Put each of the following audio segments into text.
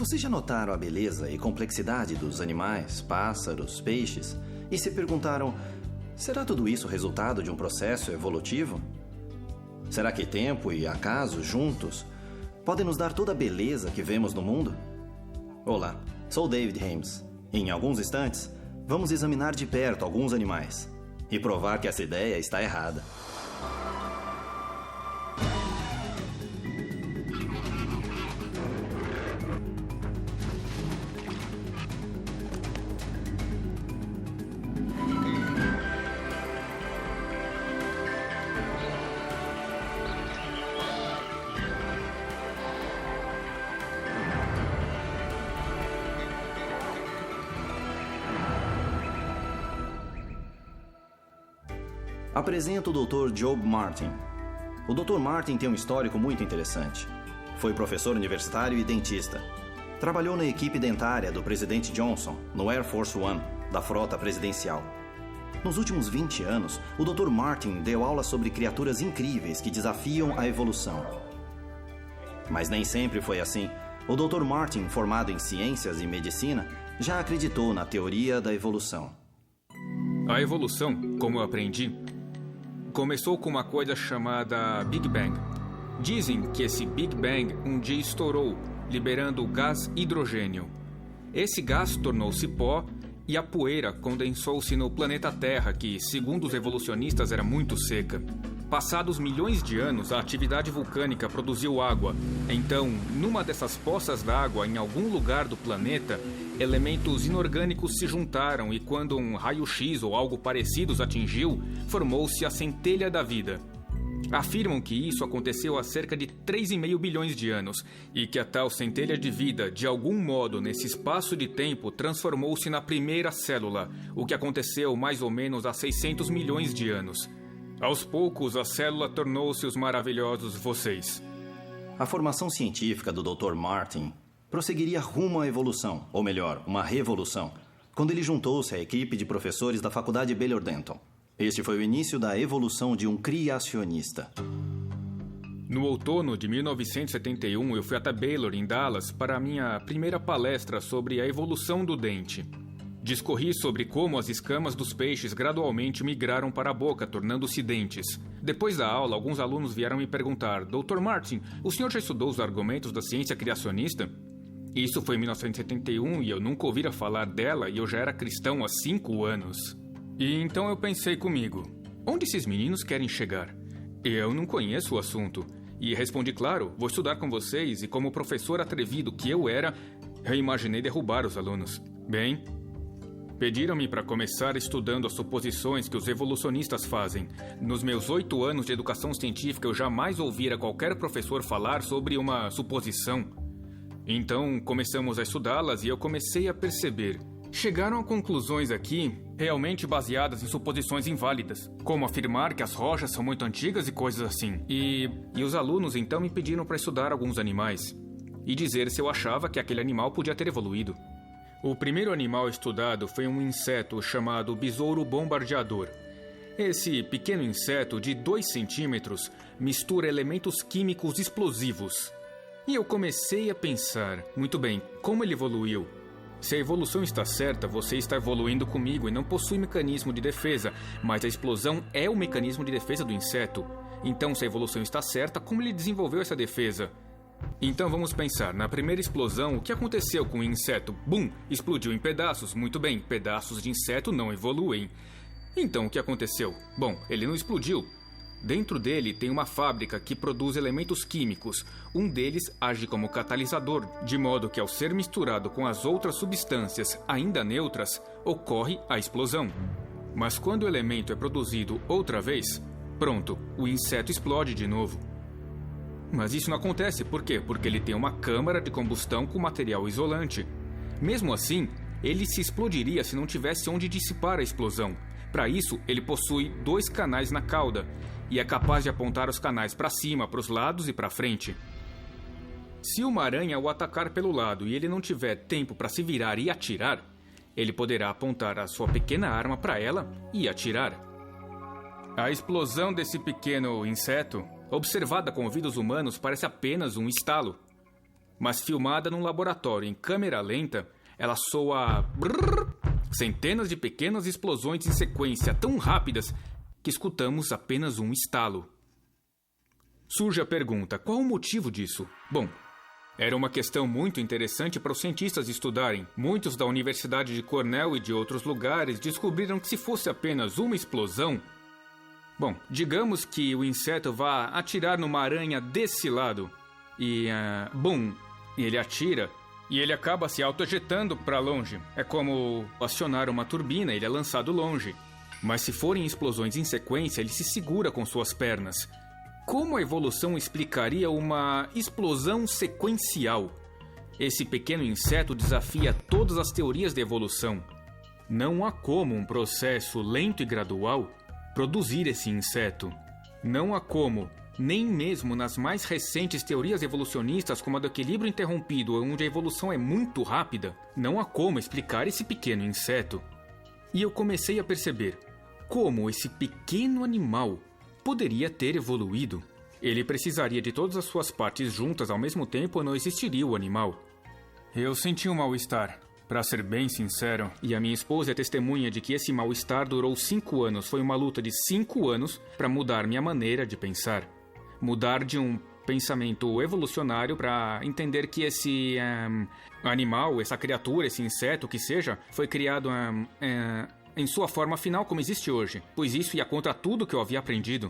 Vocês já notaram a beleza e complexidade dos animais, pássaros, peixes e se perguntaram: será tudo isso resultado de um processo evolutivo? Será que tempo e acaso, juntos, podem nos dar toda a beleza que vemos no mundo? Olá, sou David Hames. Em alguns instantes, vamos examinar de perto alguns animais e provar que essa ideia está errada. Apresento o Dr. Job Martin. O Dr. Martin tem um histórico muito interessante. Foi professor universitário e dentista. Trabalhou na equipe dentária do presidente Johnson, no Air Force One, da frota presidencial. Nos últimos 20 anos, o Dr. Martin deu aula sobre criaturas incríveis que desafiam a evolução. Mas nem sempre foi assim. O Dr. Martin, formado em ciências e medicina, já acreditou na teoria da evolução. A evolução, como eu aprendi, começou com uma coisa chamada Big Bang. Dizem que esse Big Bang um dia estourou, liberando o gás hidrogênio. Esse gás tornou-se pó e a poeira condensou-se no planeta Terra, que, segundo os evolucionistas, era muito seca. Passados milhões de anos, a atividade vulcânica produziu água. Então, numa dessas poças d'água, em algum lugar do planeta, elementos inorgânicos se juntaram e quando um raio-x ou algo parecido os atingiu, formou-se a centelha da vida. Afirmam que isso aconteceu há cerca de 3,5 bilhões de anos e que a tal centelha de vida, de algum modo, nesse espaço de tempo, transformou-se na primeira célula, o que aconteceu mais ou menos há 600 milhões de anos. Aos poucos, a célula tornou-se os maravilhosos vocês. A formação científica do Dr. Martin prosseguiria rumo à evolução, ou melhor, uma revolução, quando ele juntou-se à equipe de professores da Faculdade Baylor Denton. Este foi o início da evolução de um criacionista. No outono de 1971, eu fui até Baylor, em Dallas, para a minha primeira palestra sobre a evolução do dente. Discorri sobre como as escamas dos peixes gradualmente migraram para a boca, tornando-se dentes. Depois da aula, alguns alunos vieram me perguntar: Dr. Martin, o senhor já estudou os argumentos da ciência criacionista? Isso foi em 1971 e eu nunca ouvira falar dela e eu já era cristão há 5 anos. E então eu pensei comigo: onde esses meninos querem chegar? Eu não conheço o assunto. E respondi: claro, vou estudar com vocês, e como professor atrevido que eu era, eu imaginei derrubar os alunos. Bem, pediram-me para começar estudando as suposições que os evolucionistas fazem. Nos meus 8 anos de educação científica, eu jamais ouvira qualquer professor falar sobre uma suposição. Então, começamos a estudá-las e eu comecei a perceber. Chegaram a conclusões aqui realmente baseadas em suposições inválidas, como afirmar que as rochas são muito antigas e coisas assim. E os alunos então me pediram para estudar alguns animais e dizer se eu achava que aquele animal podia ter evoluído. O primeiro animal estudado foi um inseto chamado besouro bombardeador. Esse pequeno inseto de 2 centímetros mistura elementos químicos explosivos. E eu comecei a pensar, muito bem, como ele evoluiu? Se a evolução está certa, você está evoluindo comigo e não possui mecanismo de defesa, mas a explosão é o mecanismo de defesa do inseto. Então, se a evolução está certa, como ele desenvolveu essa defesa? Então vamos pensar, na primeira explosão, o que aconteceu com o inseto? Bum! Explodiu em pedaços. Muito bem, pedaços de inseto não evoluem. Então o que aconteceu? Bom, ele não explodiu. Dentro dele tem uma fábrica que produz elementos químicos. Um deles age como catalisador, de modo que ao ser misturado com as outras substâncias ainda neutras, ocorre a explosão. Mas quando o elemento é produzido outra vez, pronto, o inseto explode de novo. Mas isso não acontece, por quê? Porque ele tem uma câmara de combustão com material isolante. Mesmo assim, ele se explodiria se não tivesse onde dissipar a explosão. Para isso, ele possui 2 canais na cauda e é capaz de apontar os canais para cima, para os lados e para frente. Se uma aranha o atacar pelo lado e ele não tiver tempo para se virar e atirar, ele poderá apontar a sua pequena arma para ela e atirar. A explosão desse pequeno inseto, observada com ouvidos humanos, parece apenas um estalo. Mas filmada num laboratório em câmera lenta, ela soa brrr, centenas de pequenas explosões em sequência tão rápidas que escutamos apenas um estalo. Surge a pergunta, qual o motivo disso? Bom, era uma questão muito interessante para os cientistas estudarem. Muitos da Universidade de Cornell e de outros lugares descobriram que se fosse apenas uma explosão... Bom, digamos que o inseto vá atirar numa aranha desse lado e, bum, ele atira e ele acaba se autoejetando para longe. É como acionar uma turbina, ele é lançado longe. Mas se forem explosões em sequência, ele se segura com suas pernas. Como a evolução explicaria uma explosão sequencial? Esse pequeno inseto desafia todas as teorias de evolução. Não há como um processo lento e gradual produzir esse inseto. Não há como, nem mesmo nas mais recentes teorias evolucionistas como a do equilíbrio interrompido, onde a evolução é muito rápida, não há como explicar esse pequeno inseto. E eu comecei a perceber como esse pequeno animal poderia ter evoluído. Ele precisaria de todas as suas partes juntas ao mesmo tempo ou não existiria o animal. Eu senti um mal-estar, para ser bem sincero, e a minha esposa é testemunha de que esse mal-estar durou 5 anos. Foi uma luta de 5 anos para mudar minha maneira de pensar. Mudar de um pensamento evolucionário para entender que esse animal, essa criatura, esse inseto, que seja, foi criado em sua forma final como existe hoje, pois isso ia contra tudo que eu havia aprendido.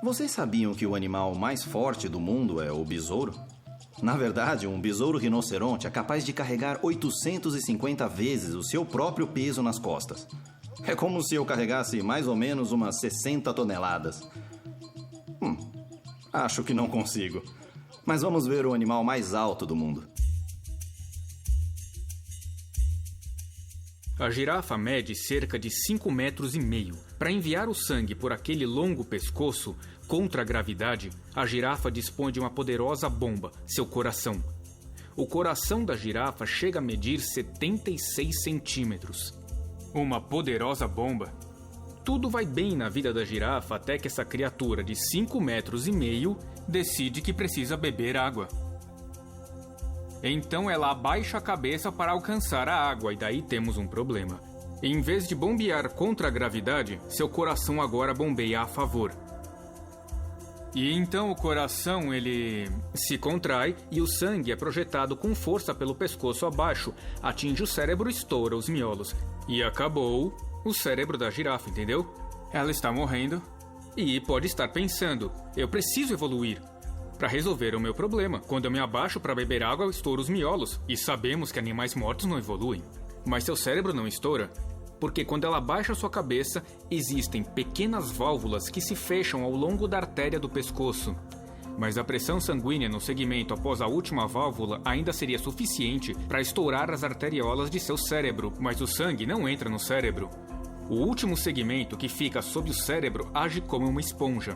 Vocês sabiam que o animal mais forte do mundo é o besouro? Na verdade, um besouro rinoceronte é capaz de carregar 850 vezes o seu próprio peso nas costas. É como se eu carregasse mais ou menos umas 60 toneladas. Acho que não consigo. Mas vamos ver o animal mais alto do mundo. A girafa mede cerca de 5,5 metros. Para enviar o sangue por aquele longo pescoço, contra a gravidade, a girafa dispõe de uma poderosa bomba, seu coração. O coração da girafa chega a medir 76 centímetros. Uma poderosa bomba. Tudo vai bem na vida da girafa até que essa criatura de 5,5 metros decide que precisa beber água. Então ela abaixa a cabeça para alcançar a água e daí temos um problema. Em vez de bombear contra a gravidade, seu coração agora bombeia a favor. E então o coração, ele se contrai e o sangue é projetado com força pelo pescoço abaixo, atinge o cérebro e estoura os miolos. E acabou o cérebro da girafa, entendeu? Ela está morrendo e pode estar pensando, eu preciso evoluir para resolver o meu problema. Quando eu me abaixo para beber água, eu estouro os miolos. E sabemos que animais mortos não evoluem. Mas seu cérebro não estoura. Porque quando ela abaixa sua cabeça, existem pequenas válvulas que se fecham ao longo da artéria do pescoço. Mas a pressão sanguínea no segmento após a última válvula ainda seria suficiente para estourar as arteriolas de seu cérebro, mas o sangue não entra no cérebro. O último segmento, que fica sob o cérebro, age como uma esponja.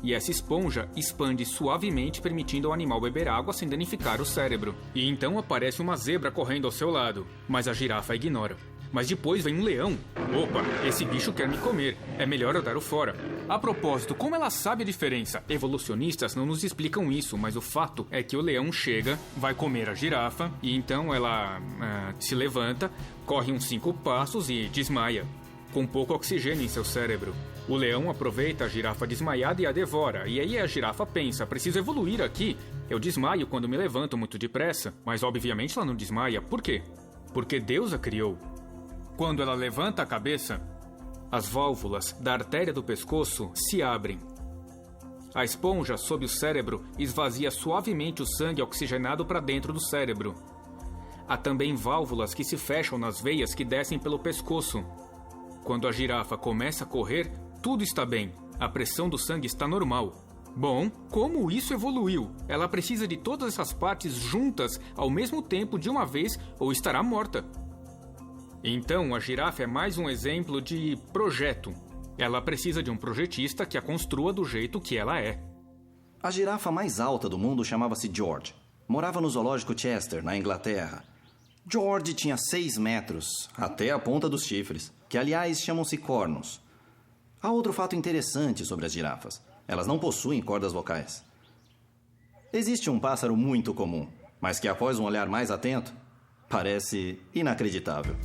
E essa esponja expande suavemente, permitindo ao animal beber água sem danificar o cérebro. E então aparece uma zebra correndo ao seu lado, mas a girafa ignora. Mas depois vem um leão. Opa, esse bicho quer me comer. É melhor eu dar o fora. A propósito, como ela sabe a diferença? Evolucionistas não nos explicam isso, mas o fato é que o leão chega, vai comer a girafa, e então ela se levanta, corre uns 5 passos e desmaia, com pouco oxigênio em seu cérebro. O leão aproveita a girafa desmaiada e a devora. E aí a girafa pensa, preciso evoluir aqui. Eu desmaio quando me levanto muito depressa. Mas obviamente ela não desmaia. Por quê? Porque Deus a criou. Quando ela levanta a cabeça, as válvulas da artéria do pescoço se abrem. A esponja sob o cérebro esvazia suavemente o sangue oxigenado para dentro do cérebro. Há também válvulas que se fecham nas veias que descem pelo pescoço. Quando a girafa começa a correr, tudo está bem. A pressão do sangue está normal. Bom, como isso evoluiu? Ela precisa de todas essas partes juntas ao mesmo tempo de uma vez ou estará morta. Então, a girafa é mais um exemplo de projeto. Ela precisa de um projetista que a construa do jeito que ela é. A girafa mais alta do mundo chamava-se George. Morava no zoológico Chester, na Inglaterra. George tinha 6 metros, até a ponta dos chifres, que aliás chamam-se cornos. Há outro fato interessante sobre as girafas. Elas não possuem cordas vocais. Existe um pássaro muito comum, mas que após um olhar mais atento, parece inacreditável.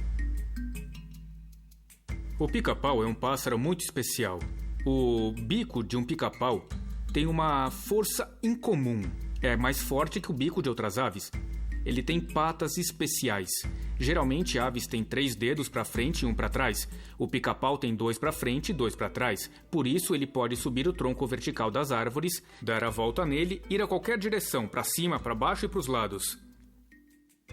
O pica-pau é um pássaro muito especial. O bico de um pica-pau tem uma força incomum. É mais forte que o bico de outras aves. Ele tem patas especiais. Geralmente, aves têm 3 dedos para frente e 1 para trás. O pica-pau tem 2 para frente e 2 para trás. Por isso, ele pode subir o tronco vertical das árvores, dar a volta nele, ir a qualquer direção, para cima, para baixo e para os lados.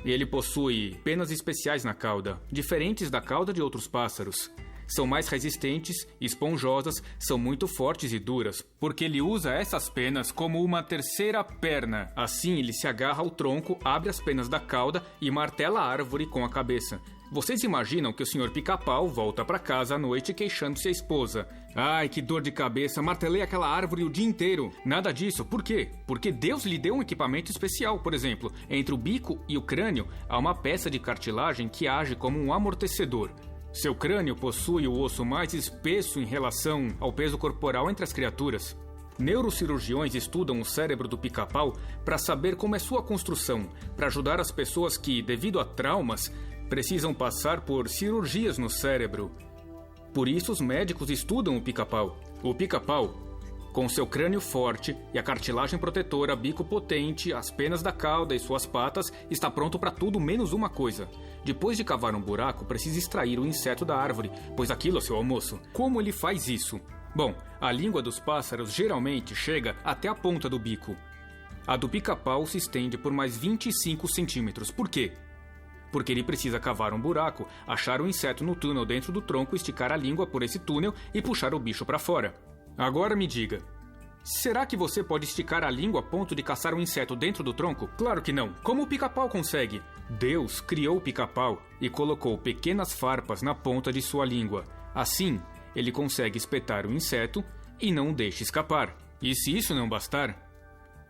Ele possui penas especiais na cauda, diferentes da cauda de outros pássaros. São mais resistentes, esponjosas, são muito fortes e duras, porque ele usa essas penas como uma terceira perna. Assim, ele se agarra ao tronco, abre as penas da cauda e martela a árvore com a cabeça. Vocês imaginam que o Sr. Pica-Pau volta para casa à noite queixando-se à esposa. Ai, que dor de cabeça, martelei aquela árvore o dia inteiro. Nada disso. Por quê? Porque Deus lhe deu um equipamento especial. Por exemplo, entre o bico e o crânio há uma peça de cartilagem que age como um amortecedor. Seu crânio possui o osso mais espesso em relação ao peso corporal entre as criaturas. Neurocirurgiões estudam o cérebro do pica-pau para saber como é sua construção, para ajudar as pessoas que, devido a traumas, precisam passar por cirurgias no cérebro. Por isso, os médicos estudam o pica-pau. O pica-pau, com seu crânio forte e a cartilagem protetora, bico potente, as penas da cauda e suas patas, está pronto para tudo menos uma coisa. Depois de cavar um buraco, precisa extrair o inseto da árvore, pois aquilo é seu almoço. Como ele faz isso? Bom, a língua dos pássaros geralmente chega até a ponta do bico. A do pica-pau se estende por mais 25 centímetros. Por quê? Porque ele precisa cavar um buraco, achar o inseto no túnel dentro do tronco, esticar a língua por esse túnel e puxar o bicho para fora. Agora me diga, será que você pode esticar a língua a ponto de caçar um inseto dentro do tronco? Claro que não. Como o pica-pau consegue? Deus criou o pica-pau e colocou pequenas farpas na ponta de sua língua. Assim, ele consegue espetar o inseto e não o deixa escapar. E se isso não bastar,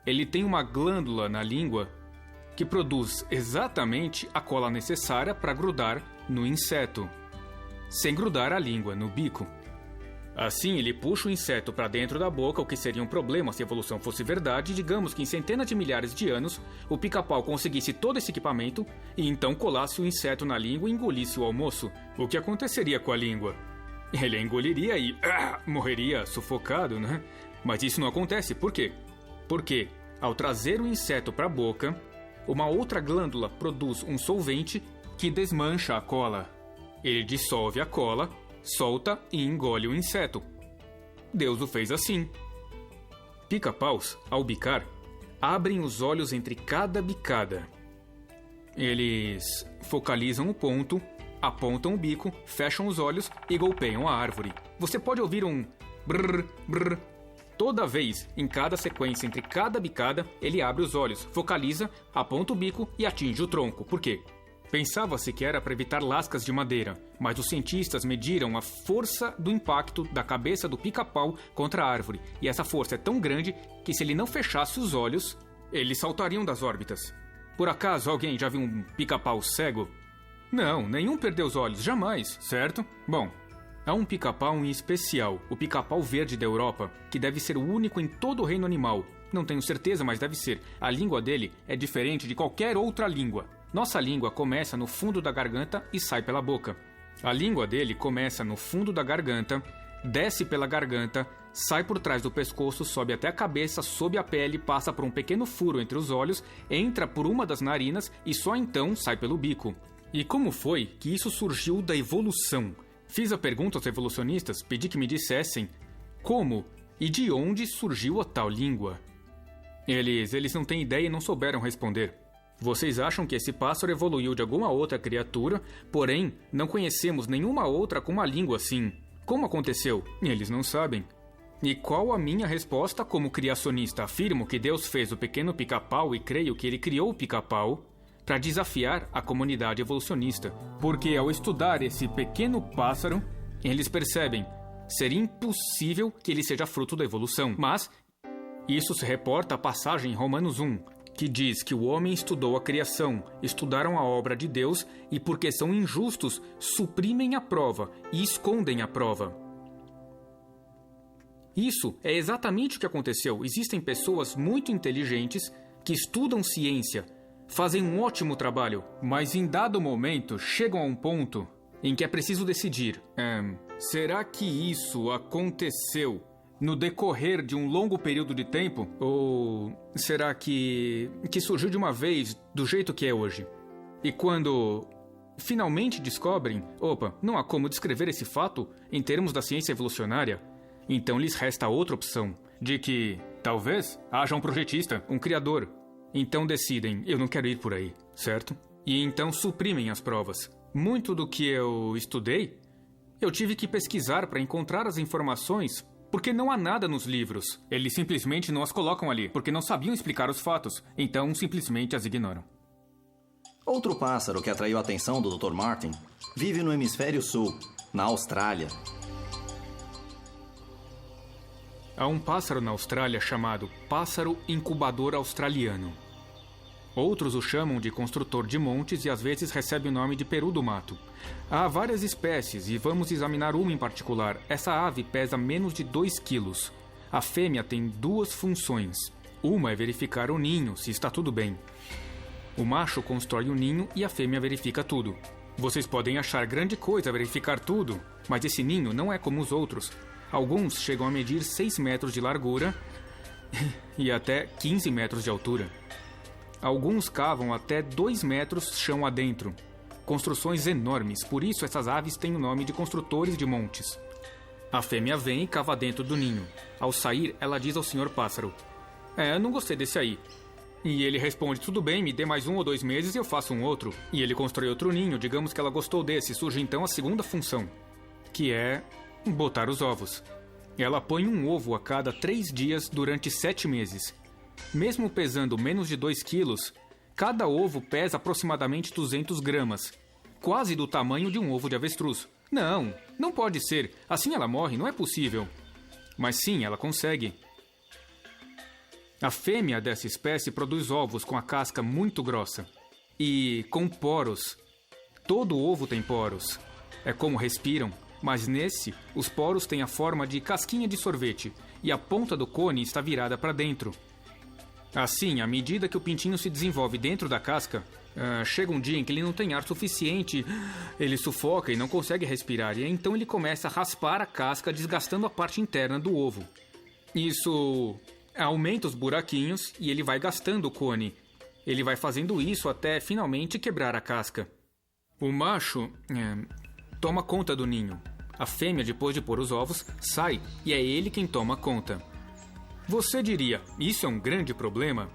ele tem uma glândula na língua que produz exatamente a cola necessária para grudar no inseto, sem grudar a língua no bico. Assim, ele puxa o inseto para dentro da boca, o que seria um problema se a evolução fosse verdade. Digamos que em centenas de milhares de anos, o pica-pau conseguisse todo esse equipamento e então colasse o inseto na língua e engolisse o almoço. O que aconteceria com a língua? Ele a engoliria e morreria sufocado, né? Mas isso não acontece. Por quê? Porque, ao trazer o inseto para a boca, uma outra glândula produz um solvente que desmancha a cola. Ele dissolve a cola, solta e engole o inseto. Deus o fez assim. Pica-paus, ao bicar, abrem os olhos entre cada bicada. Eles focalizam o ponto, apontam o bico, fecham os olhos e golpeiam a árvore. Você pode ouvir um brrr, brrr. Toda vez, em cada sequência entre cada bicada, ele abre os olhos, focaliza, aponta o bico e atinge o tronco. Por quê? Pensava-se que era para evitar lascas de madeira, mas os cientistas mediram a força do impacto da cabeça do pica-pau contra a árvore, e essa força é tão grande que se ele não fechasse os olhos, eles saltariam das órbitas. Por acaso alguém já viu um pica-pau cego? Não, nenhum perdeu os olhos, jamais, certo? Bom, há um pica-pau em especial, o pica-pau verde da Europa, que deve ser o único em todo o reino animal. Não tenho certeza, mas deve ser. A língua dele é diferente de qualquer outra língua. Nossa língua começa no fundo da garganta e sai pela boca. A língua dele começa no fundo da garganta, desce pela garganta, sai por trás do pescoço, sobe até a cabeça, sob a pele, passa por um pequeno furo entre os olhos, entra por uma das narinas e só então sai pelo bico. E como foi que isso surgiu da evolução? Fiz a pergunta aos evolucionistas, pedi que me dissessem como e de onde surgiu a tal língua. Eles não têm ideia e não souberam responder. Vocês acham que esse pássaro evoluiu de alguma outra criatura, porém não conhecemos nenhuma outra com uma língua assim. Como aconteceu? Eles não sabem. E qual a minha resposta como criacionista? Afirmo que Deus fez o pequeno pica-pau e creio que ele criou o pica-pau para desafiar a comunidade evolucionista. Porque ao estudar esse pequeno pássaro, eles percebem ser impossível que ele seja fruto da evolução. Mas isso se reporta à passagem em Romanos 1, que diz que o homem estudou a criação, estudaram a obra de Deus e, porque são injustos, suprimem a prova e escondem a prova. Isso é exatamente o que aconteceu. Existem pessoas muito inteligentes que estudam ciência, fazem um ótimo trabalho, mas em dado momento chegam a um ponto em que é preciso decidir. Será que isso aconteceu no decorrer de um longo período de tempo? Ou será que surgiu de uma vez do jeito que é hoje? E quando finalmente descobrem, não há como descrever esse fato em termos da ciência evolucionária, então lhes resta outra opção, de que talvez haja um projetista, um criador. Então decidem, eu não quero ir por aí, certo? E então suprimem as provas. Muito do que eu estudei, eu tive que pesquisar para encontrar as informações, porque não há nada nos livros. Eles simplesmente não as colocam ali, porque não sabiam explicar os fatos, então simplesmente as ignoram. Outro pássaro que atraiu a atenção do Dr. Martin vive no hemisfério sul, na Austrália. Há um pássaro na Austrália chamado pássaro incubador australiano. Outros o chamam de construtor de montes e às vezes recebe o nome de peru do mato. Há várias espécies e vamos examinar uma em particular. Essa ave pesa menos de 2 quilos. A fêmea tem 2 funções. Uma é verificar o ninho, se está tudo bem. O macho constrói o ninho e a fêmea verifica tudo. Vocês podem achar grande coisa verificar tudo, mas esse ninho não é como os outros. Alguns chegam a medir 6 metros de largura e até 15 metros de altura. Alguns cavam até 2 metros chão adentro. Construções enormes, por isso essas aves têm o nome de construtores de montes. A fêmea vem e cava dentro do ninho. Ao sair, ela diz ao senhor pássaro: eu não gostei desse aí. E ele responde: tudo bem, me dê mais 1 ou 2 meses e eu faço um outro. E ele constrói outro ninho, digamos que ela gostou desse. Surge então a segunda função, que é botar os ovos. Ela põe um ovo a cada 3 dias durante 7 meses. Mesmo pesando menos de 2 quilos, cada ovo pesa aproximadamente 200 gramas, quase do tamanho de um ovo de avestruz. Não pode ser. Assim ela morre, não é possível. Mas sim, ela consegue. A fêmea dessa espécie produz ovos com a casca muito grossa e com poros. Todo ovo tem poros. É como respiram, mas nesse, os poros têm a forma de casquinha de sorvete e a ponta do cone está virada para dentro. Assim, à medida que o pintinho se desenvolve dentro da casca, chega um dia em que ele não tem ar suficiente, ele sufoca e não consegue respirar, e então ele começa a raspar a casca, desgastando a parte interna do ovo. Isso aumenta os buraquinhos e ele vai gastando o cone. Ele vai fazendo isso até finalmente quebrar a casca. O macho toma conta do ninho. A fêmea, depois de pôr os ovos, sai e é ele quem toma conta. Você diria, isso é um grande problema?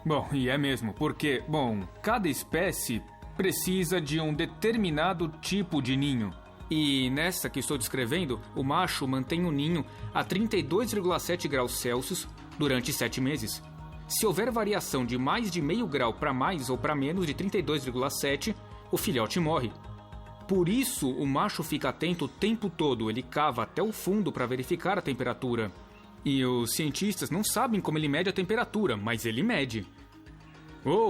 Bom, e é mesmo, porque, cada espécie precisa de um determinado tipo de ninho. E nessa que estou descrevendo, o macho mantém o ninho a 32,7 graus Celsius durante 7 meses. Se houver variação de mais de meio grau para mais ou para menos de 32,7, o filhote morre. Por isso, o macho fica atento o tempo todo, ele cava até o fundo para verificar a temperatura. E os cientistas não sabem como ele mede a temperatura, mas ele mede.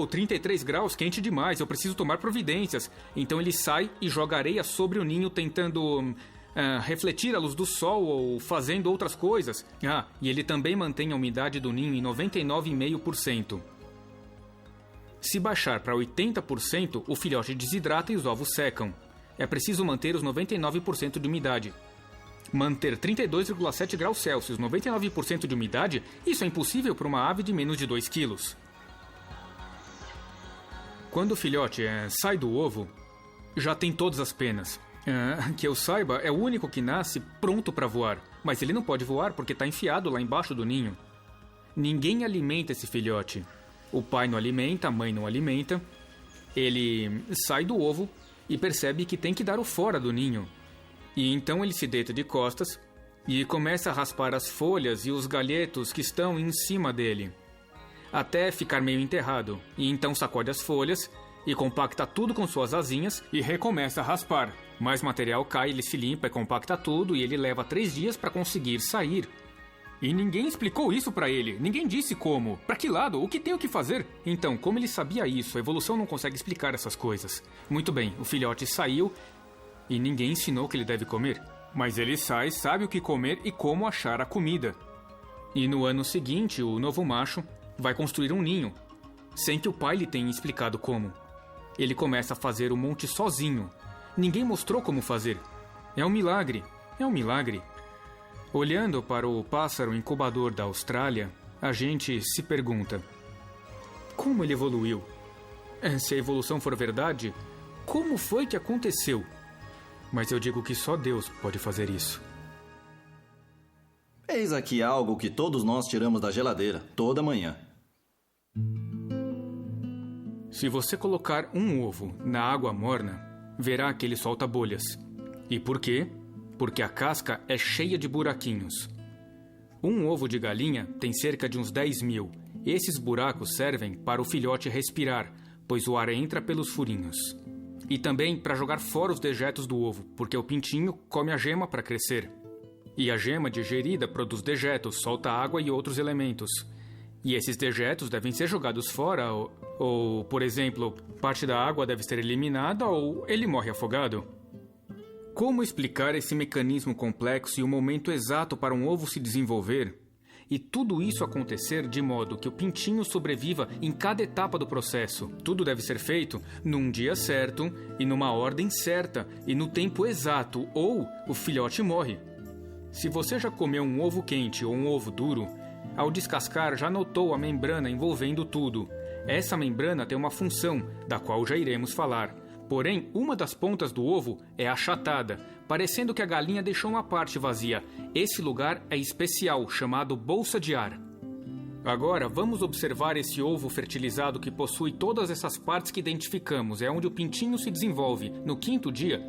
33 graus, quente demais, eu preciso tomar providências. Então ele sai e joga areia sobre o ninho tentando refletir a luz do sol ou fazendo outras coisas. E ele também mantém a umidade do ninho em 99,5%. Se baixar para 80%, o filhote desidrata e os ovos secam. É preciso manter os 99% de umidade. Manter 32,7 graus Celsius, 99% de umidade, isso é impossível para uma ave de menos de 2 quilos. Quando o filhote sai do ovo, já tem todas as penas. Que eu saiba, é o único que nasce pronto para voar, mas ele não pode voar porque está enfiado lá embaixo do ninho. Ninguém alimenta esse filhote. O pai não alimenta, a mãe não alimenta. Ele sai do ovo e percebe que tem que dar o fora do ninho. E então ele se deita de costas e começa a raspar as folhas e os galhetos que estão em cima dele, até ficar meio enterrado. E então sacode as folhas e compacta tudo com suas asinhas e recomeça a raspar. Mais material cai, ele se limpa e compacta tudo e ele leva 3 dias para conseguir sair. E ninguém explicou isso para ele, ninguém disse como, para que lado, o que tem o que fazer. Então, como ele sabia isso, a evolução não consegue explicar essas coisas. Muito bem, o filhote saiu e ninguém ensinou o que ele deve comer. Mas ele sai, sabe o que comer e como achar a comida. E no ano seguinte, o novo macho vai construir um ninho, sem que o pai lhe tenha explicado como. Ele começa a fazer o monte sozinho. Ninguém mostrou como fazer. É um milagre, é um milagre. Olhando para o pássaro incubador da Austrália, a gente se pergunta: como ele evoluiu? Se a evolução for verdade, como foi que aconteceu? Mas eu digo que só Deus pode fazer isso. Eis aqui algo que todos nós tiramos da geladeira, toda manhã. Se você colocar um ovo na água morna, verá que ele solta bolhas. E por quê? Porque a casca é cheia de buraquinhos. Um ovo de galinha tem cerca de uns 10.000. Esses buracos servem para o filhote respirar, pois o ar entra pelos furinhos. E também para jogar fora os dejetos do ovo, porque o pintinho come a gema para crescer. E a gema digerida produz dejetos, solta água e outros elementos. E esses dejetos devem ser jogados fora, ou, por exemplo, parte da água deve ser eliminada ou ele morre afogado. Como explicar esse mecanismo complexo e o momento exato para um ovo se desenvolver? E tudo isso acontecer de modo que o pintinho sobreviva em cada etapa do processo. Tudo deve ser feito num dia certo e numa ordem certa e no tempo exato, ou o filhote morre. Se você já comeu um ovo quente ou um ovo duro, ao descascar já notou a membrana envolvendo tudo. Essa membrana tem uma função, da qual já iremos falar. Porém, uma das pontas do ovo é achatada, parecendo que a galinha deixou uma parte vazia. Esse lugar é especial, chamado bolsa de ar. Agora, vamos observar esse ovo fertilizado que possui todas essas partes que identificamos. É onde o pintinho se desenvolve. No 5º dia,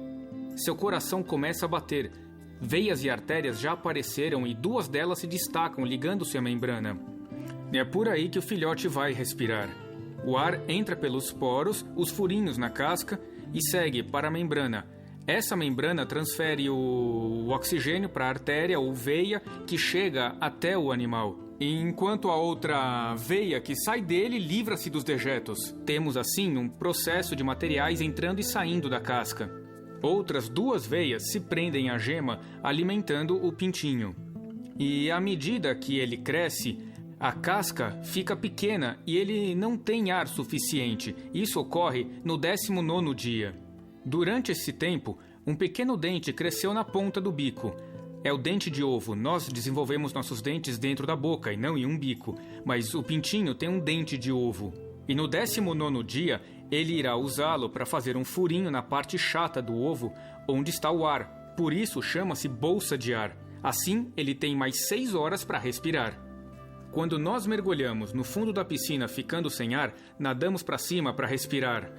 seu coração começa a bater. Veias e artérias já apareceram e 2 delas se destacam, ligando-se à membrana. É por aí que o filhote vai respirar. O ar entra pelos poros, os furinhos na casca e segue para a membrana. Essa membrana transfere o oxigênio para a artéria ou veia que chega até o animal. Enquanto a outra veia que sai dele livra-se dos dejetos. Temos assim um processo de materiais entrando e saindo da casca. Outras 2 veias se prendem à gema, alimentando o pintinho. E à medida que ele cresce, a casca fica pequena e ele não tem ar suficiente. Isso ocorre no 19º dia. Durante esse tempo, um pequeno dente cresceu na ponta do bico. É o dente de ovo. Nós desenvolvemos nossos dentes dentro da boca e não em um bico. Mas o pintinho tem um dente de ovo. E no 19º dia, ele irá usá-lo para fazer um furinho na parte chata do ovo, onde está o ar. Por isso chama-se bolsa de ar. Assim, ele tem mais 6 horas para respirar. Quando nós mergulhamos no fundo da piscina ficando sem ar, nadamos para cima para respirar.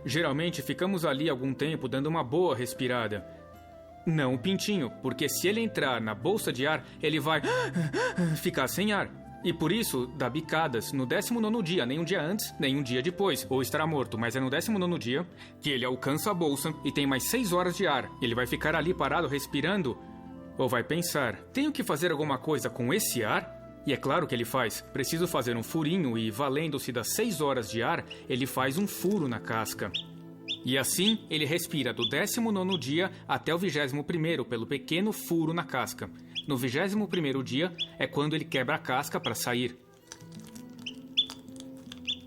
Geralmente ficamos ali algum tempo dando uma boa respirada. Não o pintinho, porque se ele entrar na bolsa de ar, ele vai ficar sem ar. E por isso dá bicadas no 19º dia, nem um dia antes, nem um dia depois, ou estará morto, mas é no 19º dia que ele alcança a bolsa e tem mais 6 horas de ar. Ele vai ficar ali parado respirando, ou vai pensar, tenho que fazer alguma coisa com esse ar? E é claro que ele faz. Preciso fazer um furinho e, valendo-se das 6 horas de ar, ele faz um furo na casca. E assim, ele respira do 19º dia até o 21º pelo pequeno furo na casca. No 21º dia é quando ele quebra a casca para sair.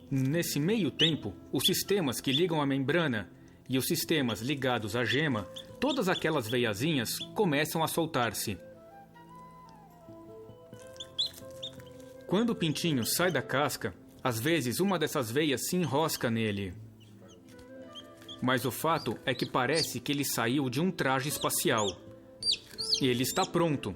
Nesse meio tempo, os sistemas que ligam a membrana e os sistemas ligados à gema, todas aquelas veiazinhas começam a soltar-se. Quando o pintinho sai da casca, às vezes uma dessas veias se enrosca nele. Mas o fato é que parece que ele saiu de um traje espacial. Ele está pronto.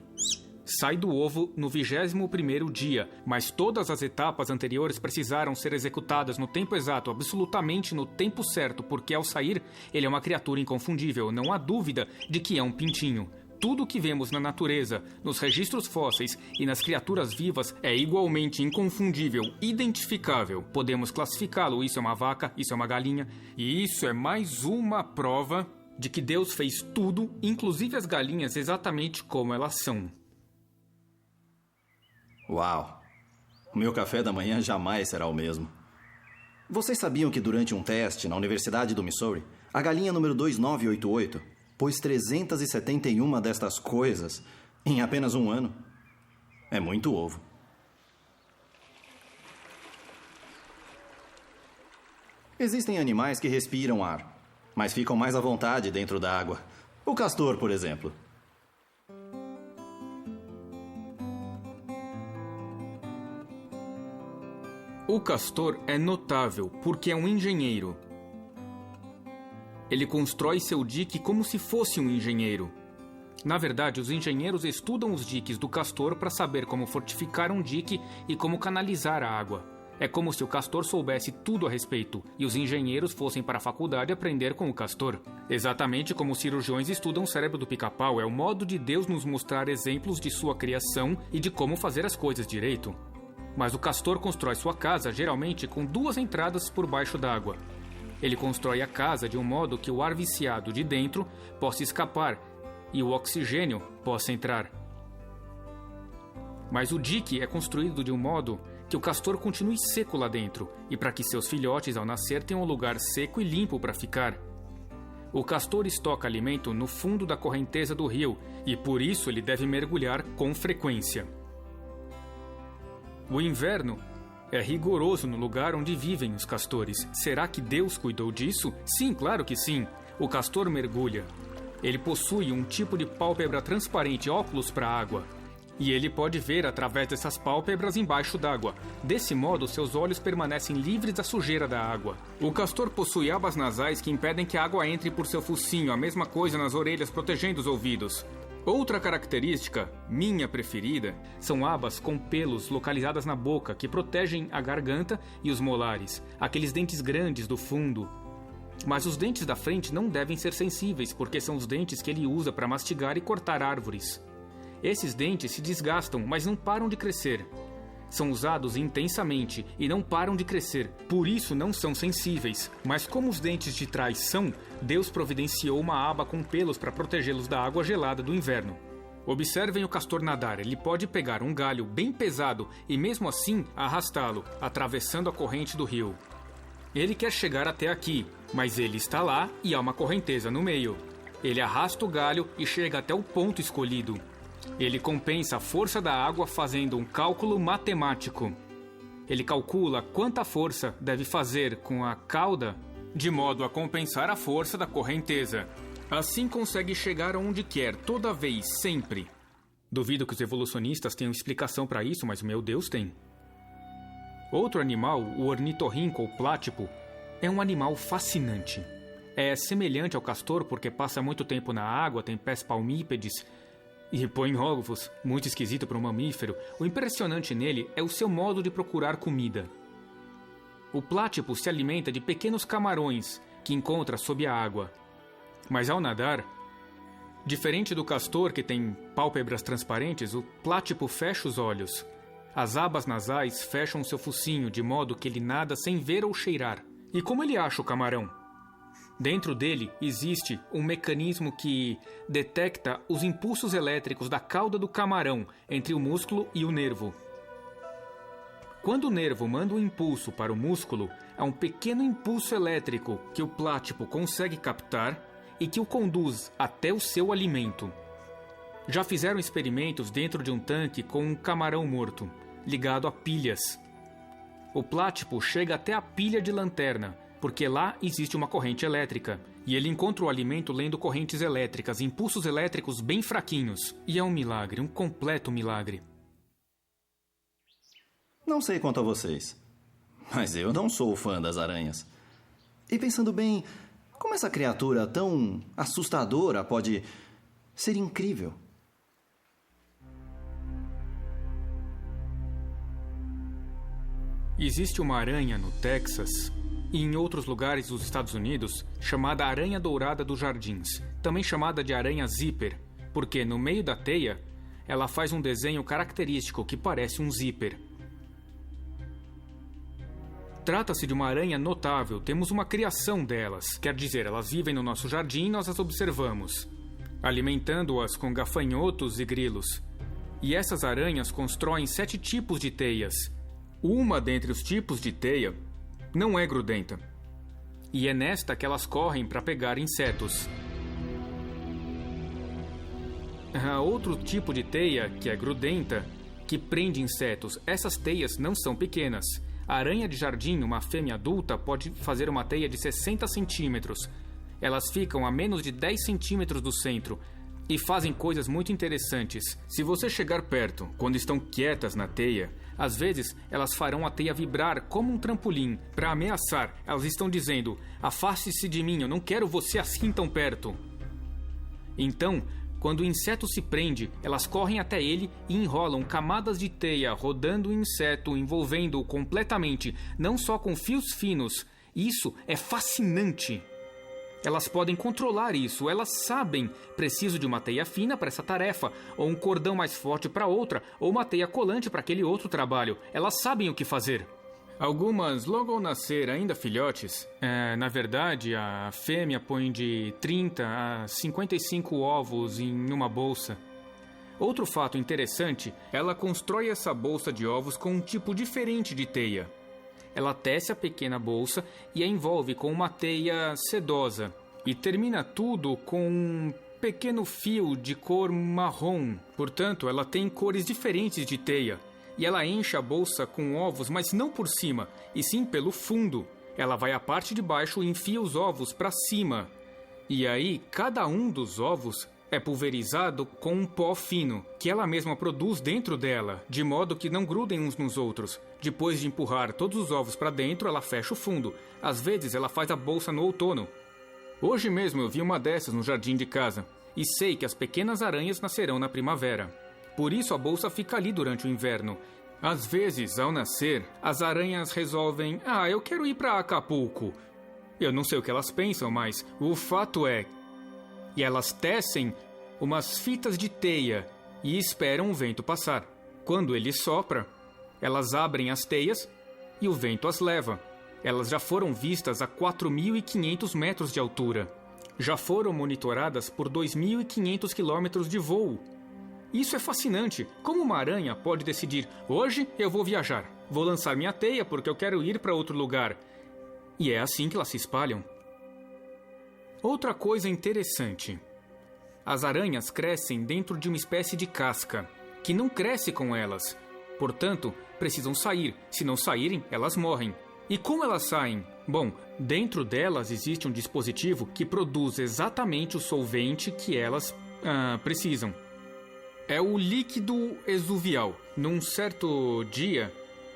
Sai do ovo no 21º dia, mas todas as etapas anteriores precisaram ser executadas no tempo exato, absolutamente no tempo certo, porque ao sair, ele é uma criatura inconfundível, não há dúvida de que é um pintinho. Tudo o que vemos na natureza, nos registros fósseis e nas criaturas vivas é igualmente inconfundível, identificável. Podemos classificá-lo, isso é uma vaca, isso é uma galinha, e isso é mais uma prova de que Deus fez tudo, inclusive as galinhas, exatamente como elas são. Uau! O meu café da manhã jamais será o mesmo. Vocês sabiam que durante um teste na Universidade do Missouri, a galinha número 2988 pôs 371 destas coisas em apenas um ano. É muito ovo. Existem animais que respiram ar, mas ficam mais à vontade dentro da água. O castor, por exemplo. O castor é notável porque é um engenheiro. Ele constrói seu dique como se fosse um engenheiro. Na verdade, os engenheiros estudam os diques do castor para saber como fortificar um dique e como canalizar a água. É como se o castor soubesse tudo a respeito e os engenheiros fossem para a faculdade aprender com o castor. Exatamente como os cirurgiões estudam o cérebro do pica-pau, é o modo de Deus nos mostrar exemplos de sua criação e de como fazer as coisas direito. Mas o castor constrói sua casa geralmente com 2 entradas por baixo d'água. Ele constrói a casa de um modo que o ar viciado de dentro possa escapar e o oxigênio possa entrar. Mas o dique é construído de um modo que o castor continue seco lá dentro e para que seus filhotes ao nascer tenham um lugar seco e limpo para ficar. O castor estoca alimento no fundo da correnteza do rio e por isso ele deve mergulhar com frequência. O inverno é rigoroso no lugar onde vivem os castores. Será que Deus cuidou disso? Sim, claro que sim. O castor mergulha. Ele possui um tipo de pálpebra transparente, óculos para a água. E ele pode ver através dessas pálpebras embaixo d'água. Desse modo, seus olhos permanecem livres da sujeira da água. O castor possui abas nasais que impedem que a água entre por seu focinho, a mesma coisa nas orelhas protegendo os ouvidos. Outra característica, minha preferida, são abas com pelos localizadas na boca que protegem a garganta e os molares, aqueles dentes grandes do fundo. Mas os dentes da frente não devem ser sensíveis, porque são os dentes que ele usa para mastigar e cortar árvores. Esses dentes se desgastam, mas não param de crescer. São usados intensamente e não param de crescer, por isso não são sensíveis. Mas como os dentes de trás são, Deus providenciou uma aba com pelos para protegê-los da água gelada do inverno. Observem o castor nadar, ele pode pegar um galho bem pesado e mesmo assim arrastá-lo, atravessando a corrente do rio. Ele quer chegar até aqui, mas ele está lá e há uma correnteza no meio. Ele arrasta o galho e chega até o ponto escolhido. Ele compensa a força da água fazendo um cálculo matemático. Ele calcula quanta força deve fazer com a cauda de modo a compensar a força da correnteza. Assim consegue chegar onde quer, toda vez, sempre. Duvido que os evolucionistas tenham explicação para isso, mas o meu Deus tem. Outro animal, o ornitorrinco ou plátipo, é um animal fascinante. É semelhante ao castor porque passa muito tempo na água, tem pés palmípedes e põe ovos, muito esquisito para um mamífero. O impressionante nele é o seu modo de procurar comida. O plátipo se alimenta de pequenos camarões que encontra sob a água. Mas ao nadar, diferente do castor que tem pálpebras transparentes, o plátipo fecha os olhos. As abas nasais fecham seu focinho de modo que ele nada sem ver ou cheirar. E como ele acha o camarão? Dentro dele existe um mecanismo que detecta os impulsos elétricos da cauda do camarão entre o músculo e o nervo. Quando o nervo manda um impulso para o músculo, há um pequeno impulso elétrico que o plátipo consegue captar e que o conduz até o seu alimento. Já fizeram experimentos dentro de um tanque com um camarão morto, ligado a pilhas. O plátipo chega até a pilha de lanterna, porque lá existe uma corrente elétrica, e ele encontra o alimento lendo correntes elétricas, impulsos elétricos bem fraquinhos. E é um milagre, um completo milagre. Não sei quanto a vocês, mas eu não sou fã das aranhas. E pensando bem, como essa criatura tão assustadora pode ser incrível? Existe uma aranha no Texas e em outros lugares dos Estados Unidos chamada aranha dourada dos jardins, também chamada de aranha zíper, porque no meio da teia ela faz um desenho característico que parece um zíper. Trata-se de uma aranha notável, temos uma criação delas, quer dizer, elas vivem no nosso jardim e nós as observamos, alimentando-as com gafanhotos e grilos. E essas aranhas constroem 7 tipos de teias. Uma dentre os tipos de teia não é grudenta, e é nesta que elas correm para pegar insetos. Há outro tipo de teia, que é grudenta, que prende insetos. Essas teias não são pequenas. A aranha de jardim, uma fêmea adulta, pode fazer uma teia de 60 centímetros. Elas ficam a menos de 10 centímetros do centro e fazem coisas muito interessantes. Se você chegar perto, quando estão quietas na teia, às vezes elas farão a teia vibrar como um trampolim. Para ameaçar, elas estão dizendo: afaste-se de mim, eu não quero você assim tão perto. Então, quando o inseto se prende, elas correm até ele e enrolam camadas de teia, rodando o inseto, envolvendo-o completamente, não só com fios finos. Isso é fascinante. Elas podem controlar isso, elas sabem, preciso de uma teia fina para essa tarefa, ou um cordão mais forte para outra, ou uma teia colante para aquele outro trabalho. Elas sabem o que fazer. Algumas, logo ao nascer, ainda filhotes, na verdade, a fêmea põe de 30 a 55 ovos em uma bolsa. Outro fato interessante, ela constrói essa bolsa de ovos com um tipo diferente de teia. Ela tece a pequena bolsa e a envolve com uma teia sedosa. E termina tudo com um pequeno fio de cor marrom. Portanto, ela tem cores diferentes de teia. E ela enche a bolsa com ovos, mas não por cima, e sim pelo fundo. Ela vai à parte de baixo e enfia os ovos para cima. E aí, cada um dos ovos é pulverizado com um pó fino, que ela mesma produz dentro dela, de modo que não grudem uns nos outros. Depois de empurrar todos os ovos para dentro, ela fecha o fundo. Às vezes, ela faz a bolsa no outono. Hoje mesmo eu vi uma dessas no jardim de casa, e sei que as pequenas aranhas nascerão na primavera. Por isso a bolsa fica ali durante o inverno. Às vezes, ao nascer, as aranhas resolvem: eu quero ir para Acapulco. Eu não sei o que elas pensam, mas o fato é... E elas tecem umas fitas de teia e esperam o vento passar. Quando ele sopra, elas abrem as teias e o vento as leva. Elas já foram vistas a 4.500 metros de altura. Já foram monitoradas por 2.500 quilômetros de voo. Isso é fascinante. Como uma aranha pode decidir: hoje eu vou viajar, vou lançar minha teia porque eu quero ir para outro lugar. E é assim que elas se espalham. Outra coisa interessante. As aranhas crescem dentro de uma espécie de casca, que não cresce com elas. Portanto, precisam sair. Se não saírem, elas morrem. E como elas saem? Bom, dentro delas existe um dispositivo que produz exatamente o solvente que elas precisam. É o líquido exuvial. Num certo dia,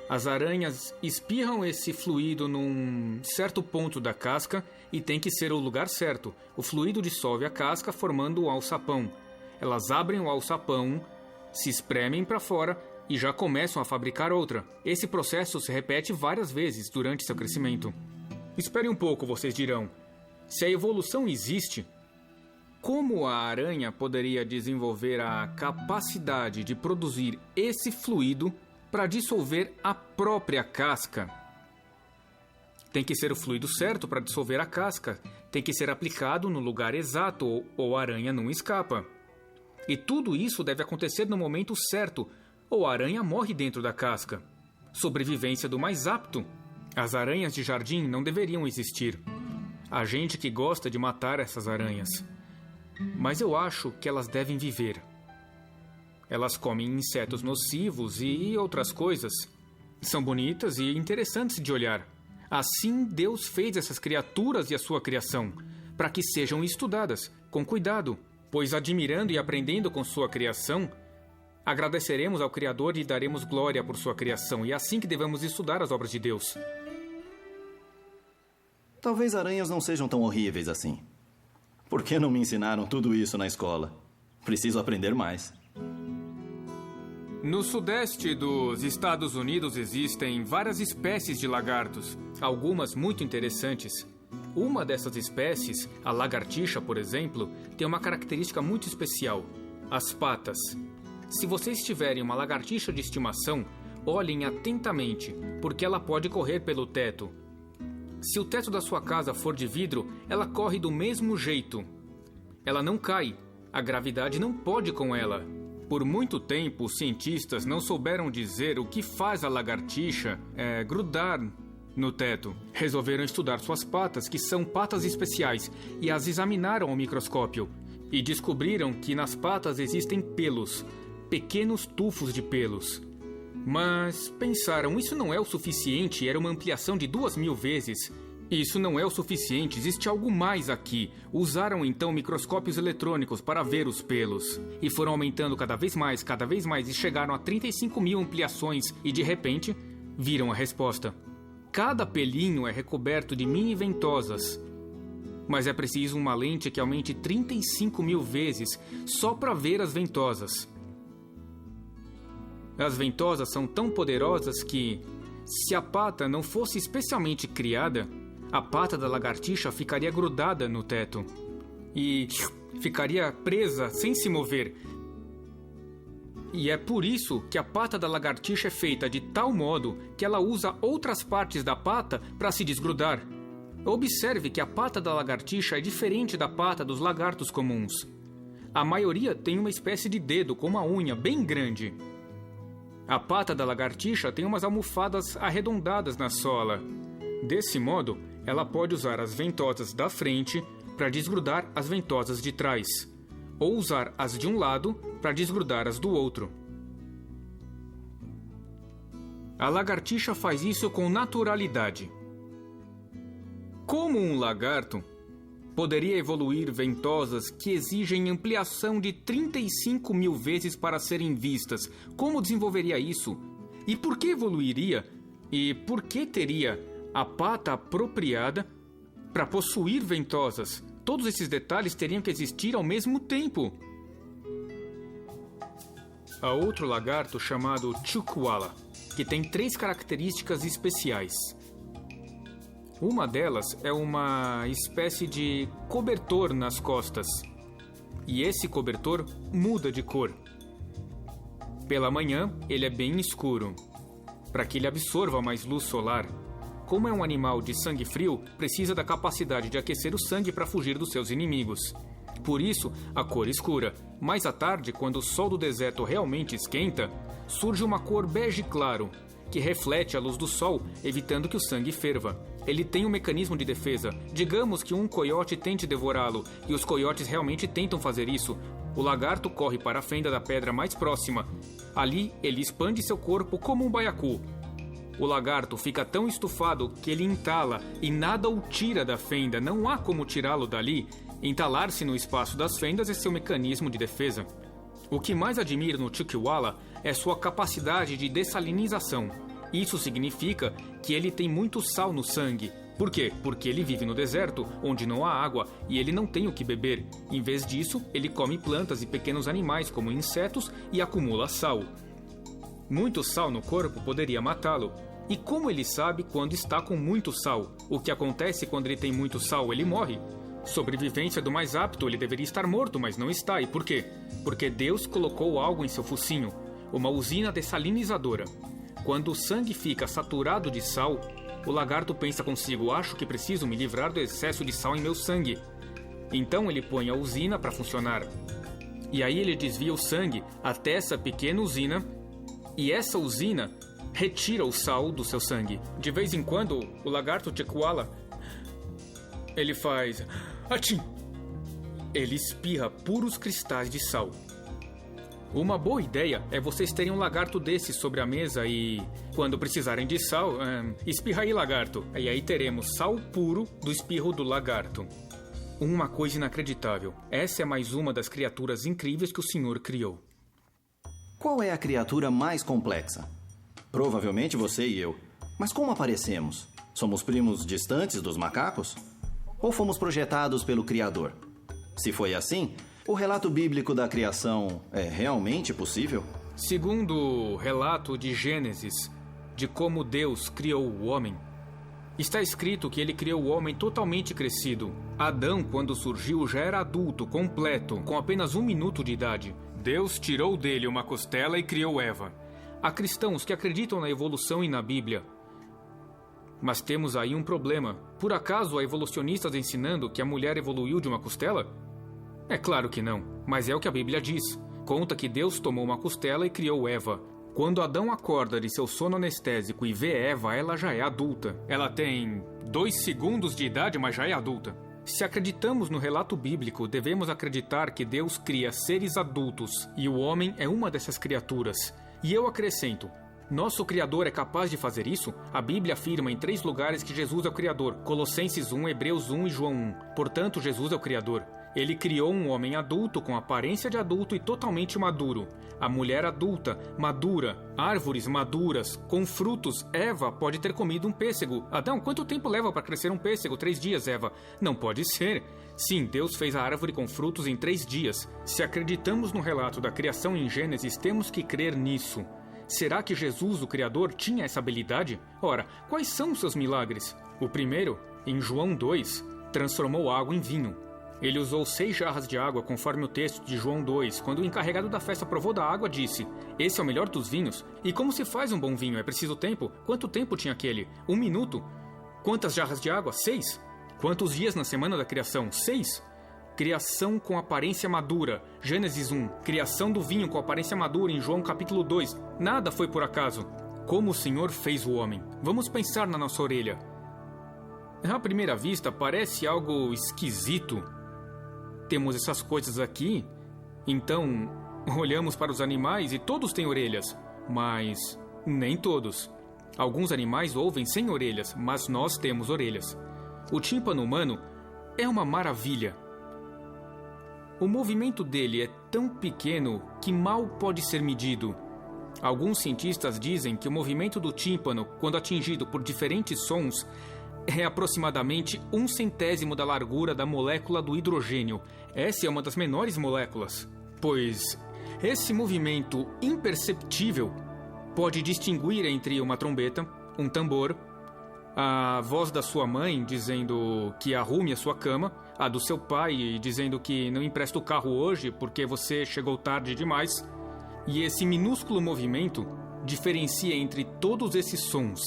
as aranhas espirram esse fluido num certo ponto da casca e tem que ser o lugar certo. O fluido dissolve a casca formando o alçapão. Elas abrem o alçapão, se espremem para fora e já começam a fabricar outra. Esse processo se repete várias vezes durante seu crescimento. Espere um pouco, vocês dirão. Se a evolução existe, como a aranha poderia desenvolver a capacidade de produzir esse fluido para dissolver a própria casca? Tem que ser o fluido certo para dissolver a casca. Tem que ser aplicado no lugar exato ou a aranha não escapa. E tudo isso deve acontecer no momento certo, ou a aranha morre dentro da casca. Sobrevivência do mais apto. As aranhas de jardim não deveriam existir. Há gente que gosta de matar essas aranhas. Mas eu acho que elas devem viver. Elas comem insetos nocivos e outras coisas. São bonitas e interessantes de olhar. Assim Deus fez essas criaturas e a sua criação, para que sejam estudadas, com cuidado, pois admirando e aprendendo com sua criação, agradeceremos ao Criador e daremos glória por sua criação, e é assim que devemos estudar as obras de Deus. Talvez aranhas não sejam tão horríveis assim. Por que não me ensinaram tudo isso na escola? Preciso aprender mais. No sudeste dos Estados Unidos existem várias espécies de lagartos, algumas muito interessantes. Uma dessas espécies, a lagartixa, por exemplo, tem uma característica muito especial: as patas. Se vocês tiverem uma lagartixa de estimação, olhem atentamente, porque ela pode correr pelo teto. Se o teto da sua casa for de vidro, ela corre do mesmo jeito. Ela não cai. A gravidade não pode com ela. Por muito tempo, os cientistas não souberam dizer o que faz a lagartixa grudar no teto. Resolveram estudar suas patas, que são patas especiais, e as examinaram ao microscópio. e descobriram que nas patas existem pelos, pequenos tufos de pelos. Mas pensaram, isso não é o suficiente, era uma ampliação de 2.000 vezes. Isso não é o suficiente, existe algo mais aqui. Usaram então microscópios eletrônicos para ver os pelos. E foram aumentando cada vez mais, e chegaram a 35.000 ampliações e de repente viram a resposta. Cada pelinho é recoberto de mini ventosas. Mas é preciso uma lente que aumente 35.000 vezes só para ver as ventosas. As ventosas são tão poderosas que, se a pata não fosse especialmente criada, a pata da lagartixa ficaria grudada no teto e ficaria presa sem se mover. E é por isso que a pata da lagartixa é feita de tal modo que ela usa outras partes da pata para se desgrudar. Observe que a pata da lagartixa é diferente da pata dos lagartos comuns. A maioria tem uma espécie de dedo com uma unha bem grande. A pata da lagartixa tem umas almofadas arredondadas na sola. Desse modo, ela pode usar as ventosas da frente para desgrudar as ventosas de trás, ou usar as de um lado para desgrudar as do outro. A lagartixa faz isso com naturalidade. Como um lagarto, poderia evoluir ventosas que exigem ampliação de 35.000 vezes para serem vistas. Como desenvolveria isso? E por que evoluiria? E por que teria a pata apropriada para possuir ventosas? Todos esses detalhes teriam que existir ao mesmo tempo. Há outro lagarto chamado chuckwalla, que tem 3 características especiais. Uma delas é uma espécie de cobertor nas costas. E esse cobertor muda de cor. Pela manhã, ele é bem escuro, para que ele absorva mais luz solar. Como é um animal de sangue frio, precisa da capacidade de aquecer o sangue para fugir dos seus inimigos. Por isso, a cor escura. Mais à tarde, quando o sol do deserto realmente esquenta, surge uma cor bege claro, que reflete a luz do sol, evitando que o sangue ferva. Ele tem um mecanismo de defesa. Digamos que um coiote tente devorá-lo, e os coiotes realmente tentam fazer isso. O lagarto corre para a fenda da pedra mais próxima. Ali, ele expande seu corpo como um baiacu. O lagarto fica tão estufado que ele entala e nada o tira da fenda. Não há como tirá-lo dali. Entalar-se no espaço das fendas é seu mecanismo de defesa. O que mais admiro no chuckwalla é sua capacidade de dessalinização. Isso significa que ele tem muito sal no sangue. Por quê? Porque ele vive no deserto, onde não há água, e ele não tem o que beber. Em vez disso, ele come plantas e pequenos animais, como insetos, e acumula sal. Muito sal no corpo poderia matá-lo. E como ele sabe quando está com muito sal? O que acontece quando ele tem muito sal? Ele morre. Sobrevivência do mais apto, ele deveria estar morto, mas não está. E por quê? Porque Deus colocou algo em seu focinho, uma usina dessalinizadora. Quando o sangue fica saturado de sal, o lagarto pensa consigo, acho que preciso me livrar do excesso de sal em meu sangue. Então ele põe a usina para funcionar. E aí ele desvia o sangue até essa pequena usina, e essa usina retira o sal do seu sangue. De vez em quando, o lagarto chuckwalla, ele faz atchim. Ele espirra puros cristais de sal. Uma boa ideia é vocês terem um lagarto desse sobre a mesa e, quando precisarem de sal, espirra aí, lagarto. E aí teremos sal puro do espirro do lagarto. Uma coisa inacreditável. Essa é mais uma das criaturas incríveis que o Senhor criou. Qual é a criatura mais complexa? Provavelmente você e eu. Mas como aparecemos? Somos primos distantes dos macacos? Ou fomos projetados pelo Criador? Se foi assim, o relato bíblico da criação é realmente possível? Segundo o relato de Gênesis, de como Deus criou o homem, está escrito que ele criou o homem totalmente crescido. Adão, quando surgiu, já era adulto, completo, com apenas 1 minuto de idade. Deus tirou dele uma costela e criou Eva. Há cristãos que acreditam na evolução e na Bíblia. Mas temos aí um problema. Por acaso há evolucionistas ensinando que a mulher evoluiu de uma costela? É claro que não, mas é o que a Bíblia diz. Conta que Deus tomou uma costela e criou Eva. Quando Adão acorda de seu sono anestésico e vê Eva, ela já é adulta. Ela tem 2 segundos de idade, mas já é adulta. Se acreditamos no relato bíblico, devemos acreditar que Deus cria seres adultos e o homem é uma dessas criaturas. E eu acrescento, nosso Criador é capaz de fazer isso? A Bíblia afirma em 3 lugares que Jesus é o Criador. Colossenses 1, Hebreus 1 e João 1. Portanto, Jesus é o Criador. Ele criou um homem adulto com aparência de adulto e totalmente maduro. A mulher adulta, madura, árvores maduras, com frutos. Eva pode ter comido um pêssego. Adão, quanto tempo leva para crescer um pêssego? 3 dias, Eva. Não pode ser. Sim, Deus fez a árvore com frutos em 3 dias. Se acreditamos no relato da criação em Gênesis, temos que crer nisso. Será que Jesus, o Criador, tinha essa habilidade? Ora, quais são os seus milagres? O primeiro, em João 2, transformou água em vinho. Ele usou 6 jarras de água, conforme o texto de João 2. Quando o encarregado da festa provou da água, disse: "Esse é o melhor dos vinhos." E como se faz um bom vinho? É preciso tempo? Quanto tempo tinha aquele? 1 minuto? Quantas jarras de água? 6. Quantos dias na semana da criação? 6. Criação com aparência madura. Gênesis 1. Criação do vinho com aparência madura em João capítulo 2. Nada foi por acaso. Como o Senhor fez o homem? Vamos pensar na nossa orelha. À primeira vista, parece algo esquisito. Temos essas coisas aqui, então olhamos para os animais e todos têm orelhas, mas nem todos. Alguns animais ouvem sem orelhas, mas nós temos orelhas. O tímpano humano é uma maravilha. O movimento dele é tão pequeno que mal pode ser medido. Alguns cientistas dizem que o movimento do tímpano, quando atingido por diferentes sons, é aproximadamente 1/100º da largura da molécula do hidrogênio. Essa é uma das menores moléculas, pois esse movimento imperceptível pode distinguir entre uma trombeta, um tambor, a voz da sua mãe dizendo que arrume a sua cama, a do seu pai dizendo que não empresta o carro hoje porque você chegou tarde demais. E esse minúsculo movimento diferencia entre todos esses sons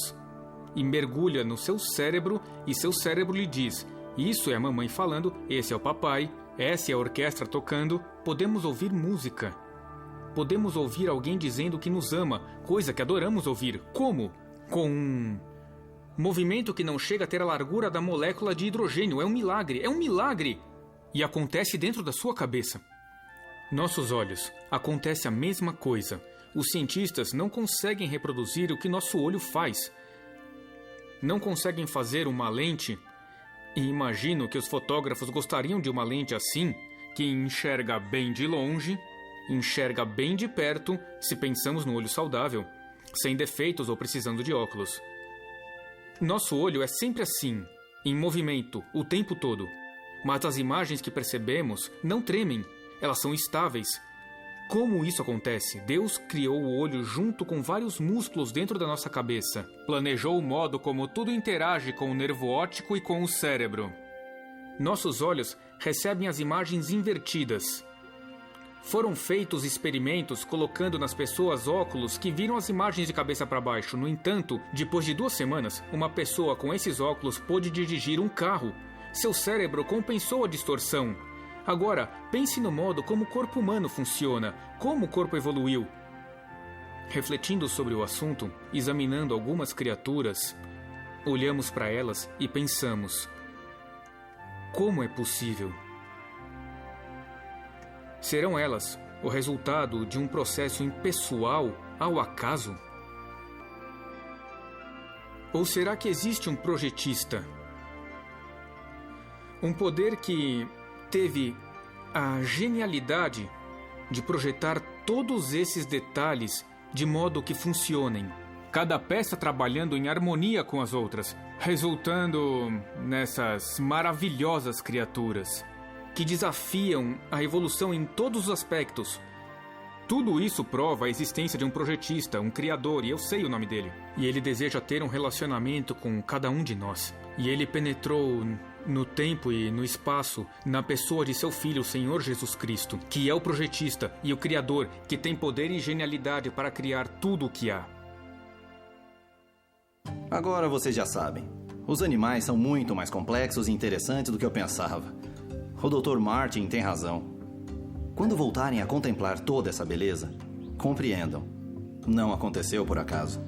e mergulha no seu cérebro, e seu cérebro lhe diz: isso é a mamãe falando, esse é o papai, essa é a orquestra tocando. Podemos ouvir música. Podemos ouvir alguém dizendo que nos ama, coisa que adoramos ouvir. Como? Com um movimento que não chega a ter a largura da molécula de hidrogênio. É um milagre, é um milagre! E acontece dentro da sua cabeça. Nossos olhos, acontece a mesma coisa. Os cientistas não conseguem reproduzir o que nosso olho faz. Não conseguem fazer uma lente, e imagino que os fotógrafos gostariam de uma lente assim, que enxerga bem de longe, enxerga bem de perto, se pensamos no olho saudável, sem defeitos ou precisando de óculos. Nosso olho é sempre assim, em movimento, o tempo todo. Mas as imagens que percebemos não tremem, elas são estáveis. Como isso acontece? Deus criou o olho junto com vários músculos dentro da nossa cabeça. Planejou o modo como tudo interage com o nervo óptico e com o cérebro. Nossos olhos recebem as imagens invertidas. Foram feitos experimentos colocando nas pessoas óculos que viram as imagens de cabeça para baixo. No entanto, depois de 2 semanas, uma pessoa com esses óculos pôde dirigir um carro. Seu cérebro compensou a distorção. Agora, pense no modo como o corpo humano funciona, como o corpo evoluiu. Refletindo sobre o assunto, examinando algumas criaturas, olhamos para elas e pensamos: como é possível? Serão elas o resultado de um processo impessoal ao acaso? Ou será que existe um projetista? Um poder que teve a genialidade de projetar todos esses detalhes de modo que funcionem, cada peça trabalhando em harmonia com as outras, resultando nessas maravilhosas criaturas que desafiam a evolução em todos os aspectos. Tudo isso prova a existência de um projetista, um criador, e eu sei o nome dele. E ele deseja ter um relacionamento com cada um de nós. E ele penetrou no tempo e no espaço, na pessoa de seu Filho, o Senhor Jesus Cristo, que é o projetista e o Criador, que tem poder e genialidade para criar tudo o que há. Agora vocês já sabem. Os animais são muito mais complexos e interessantes do que eu pensava. O Dr. Martin tem razão. Quando voltarem a contemplar toda essa beleza, compreendam, não aconteceu por acaso.